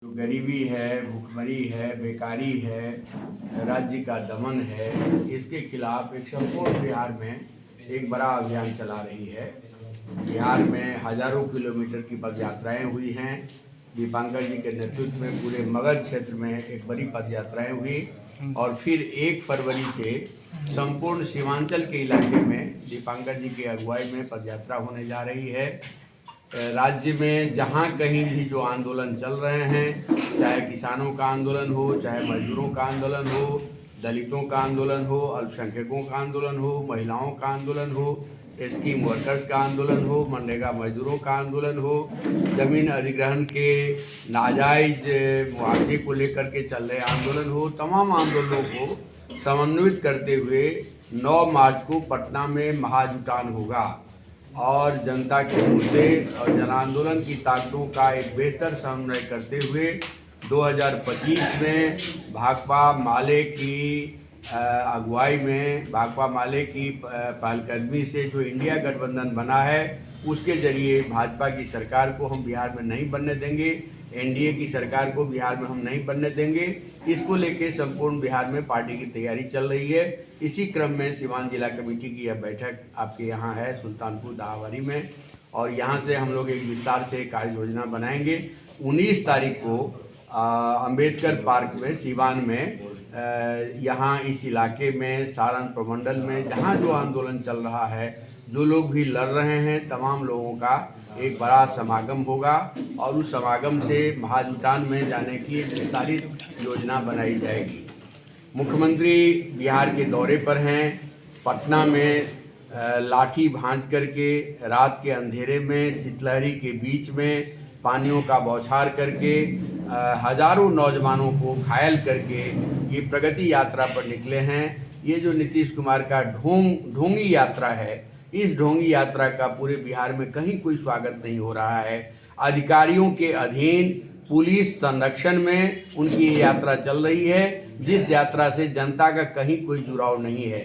जो गरीबी है, भुखमरी है, बेकारी है, राज्य का दमन है, इसके खिलाफ एक संपूर्ण बिहार में एक बड़ा अभियान चला रही है। बिहार में हजारों किलोमीटर की पद यात्राएँ हुई हैं। दीपांकर जी के नेतृत्व में पूरे मगध क्षेत्र में एक बड़ी पद यात्राएँ हुई और फिर 1 फरवरी से संपूर्ण सीमांचल के इलाके में दीपांकर जी की अगुवाई में पदयात्रा होने जा रही है। राज्य में जहाँ कहीं भी जो आंदोलन चल रहे हैं, चाहे किसानों का आंदोलन हो, चाहे मजदूरों का आंदोलन हो, दलितों का आंदोलन हो, अल्पसंख्यकों का आंदोलन हो, महिलाओं का आंदोलन हो, स्कीम वर्कर्स का आंदोलन हो, मनरेगा मजदूरों का आंदोलन हो, ज़मीन अधिग्रहण के नाजायज मुआवजे को लेकर के चल रहे आंदोलन हो, तमाम आंदोलनों को समन्वित करते हुए 9 मार्च को पटना में महाजुटान होगा और जनता के मुद्दे और जन आंदोलन की ताकतों का एक बेहतर समन्वय करते हुए 2025 में भाकपा माले की अगुवाई में, भाकपा माले की पहलकदमी से जो इंडिया गठबंधन बना है, उसके जरिए भाजपा की सरकार को हम बिहार में नहीं बनने देंगे, एनडीए की सरकार को बिहार में हम नहीं बनने देंगे। इसको लेके संपूर्ण बिहार में पार्टी की तैयारी चल रही है। इसी क्रम में सीवान जिला कमेटी की यह बैठक आपके यहाँ है सुल्तानपुर दाहावारी में, और यहाँ से हम लोग एक विस्तार से कार्य योजना बनाएंगे। 19 तारीख को अंबेडकर पार्क में सीवान में यहाँ इस इलाके में सारण प्रमंडल में जहाँ जो आंदोलन चल रहा है, जो लोग भी लड़ रहे हैं, तमाम लोगों का एक बड़ा समागम होगा और उस समागम से महाजुटान में जाने की एक विस्तारित योजना बनाई जाएगी। मुख्यमंत्री बिहार के दौरे पर हैं। पटना में लाठी भांज करके रात के अंधेरे में शीतलहरी के बीच में पानियों का बौछार करके हजारों नौजवानों को घायल करके ये प्रगति यात्रा पर निकले हैं। ये जो नीतीश कुमार का ढोंगी यात्रा है, इस ढोंगी यात्रा का पूरे बिहार में कहीं कोई स्वागत नहीं हो रहा है। अधिकारियों के अधीन पुलिस संरक्षण में उनकी ये यात्रा चल रही है, जिस यात्रा से जनता का कहीं कोई जुड़ाव नहीं है।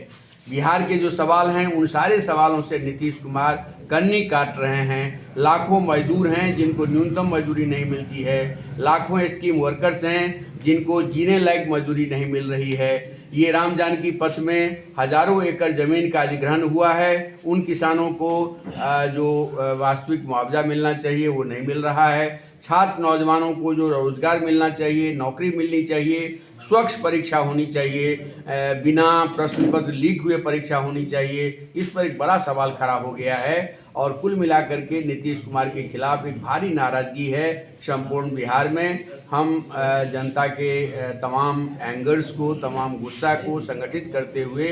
बिहार के जो सवाल हैं, उन सारे सवालों से नीतीश कुमार कन्नी काट रहे हैं। लाखों मजदूर हैं जिनको न्यूनतम मजदूरी नहीं मिलती है, लाखों स्कीम वर्कर्स हैं जिनको जीने लायक मजदूरी नहीं मिल रही है। ये राम जानकी पथ में हजारों एकड़ ज़मीन का अधिग्रहण हुआ है, उन किसानों को जो वास्तविक मुआवजा मिलना चाहिए वो नहीं मिल रहा है। छात्र नौजवानों को जो रोजगार मिलना चाहिए, नौकरी मिलनी चाहिए, स्वच्छ परीक्षा होनी चाहिए, बिना प्रश्न पत्र लीक हुए परीक्षा होनी चाहिए, इस पर एक बड़ा सवाल खड़ा हो गया है। और कुल मिलाकर के नीतीश कुमार के खिलाफ एक भारी नाराज़गी है संपूर्ण बिहार में। हम जनता के तमाम एंगर्स को, तमाम गुस्सा को संगठित करते हुए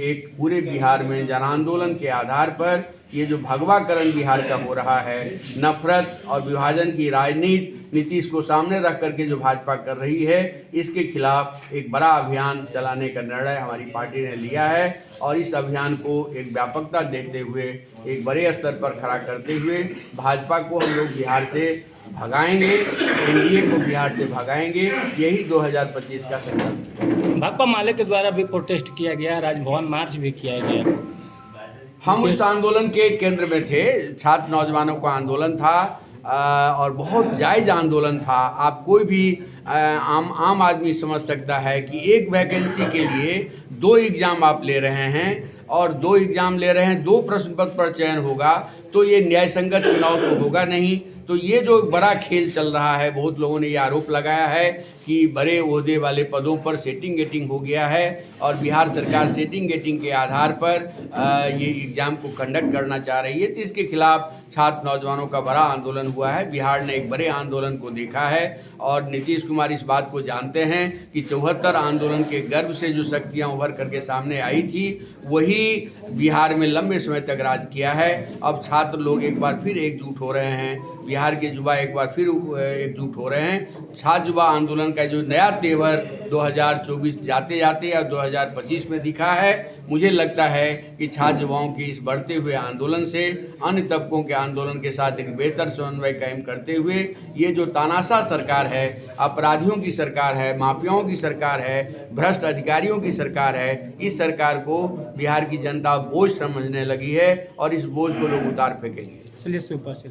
एक पूरे बिहार में जन आंदोलन के आधार पर ये जो भगवाकरण बिहार का हो रहा है, नफरत और विभाजन की राजनीति नीतीश को सामने रख करके जो भाजपा कर रही है, इसके खिलाफ एक बड़ा अभियान चलाने का निर्णय हमारी पार्टी ने लिया है। और इस अभियान को एक व्यापकता देते हुए, एक बड़े स्तर पर खड़ा करते हुए भाजपा को हम लोग बिहार से भगाएंगे, एनडीए को बिहार से भगाएंगे। यही 2025 का संकल्प है। भाकपा माले के द्वारा भी प्रोटेस्ट किया गया, राजभवन मार्च भी किया गया। हम इस आंदोलन के केंद्र में थे। छात्र नौजवानों का आंदोलन था और बहुत जायज आंदोलन था। आप कोई भी आम आदमी समझ सकता है कि एक वैकेंसी के लिए 2 एग्ज़ाम आप ले रहे हैं और 2 एग्ज़ाम ले रहे हैं, 2 प्रश्न पत्र पर चयन होगा, तो ये न्यायसंगत चुनाव तो होगा नहीं। तो ये जो बड़ा खेल चल रहा है, बहुत लोगों ने ये आरोप लगाया है कि बड़े ओहदे वाले पदों पर सेटिंग गेटिंग हो गया है और बिहार सरकार सेटिंग गेटिंग के आधार पर ये एग्ज़ाम को कंडक्ट करना चाह रही है। तो इसके खिलाफ छात्र नौजवानों का बड़ा आंदोलन हुआ है। बिहार ने एक बड़े आंदोलन को देखा है और नीतीश कुमार इस बात को जानते हैं कि 74 आंदोलन के गर्भ से जो शक्तियाँ उभर करके सामने आई थी, वही बिहार में लंबे समय तक राज किया है। अब छात्र लोग एक बार फिर एकजुट हो रहे हैं, बिहार के युवा एक बार फिर एकजुट हो रहे हैं। छात्र युवा आंदोलन का जो नया तेवर 2024 जाते जाते या 2025 में दिखा है, मुझे लगता है कि छात्र युवाओं के इस बढ़ते हुए आंदोलन से अन्य तबकों के आंदोलन के साथ एक बेहतर समन्वय कायम करते हुए ये जो तानाशाह सरकार है, अपराधियों की सरकार है, माफियाओं की सरकार है, भ्रष्ट अधिकारियों की सरकार है, इस सरकार को बिहार की जनता बोझ समझने लगी है और इस बोझ को लोग उतार फेंकेंगे। चलिए सुपर से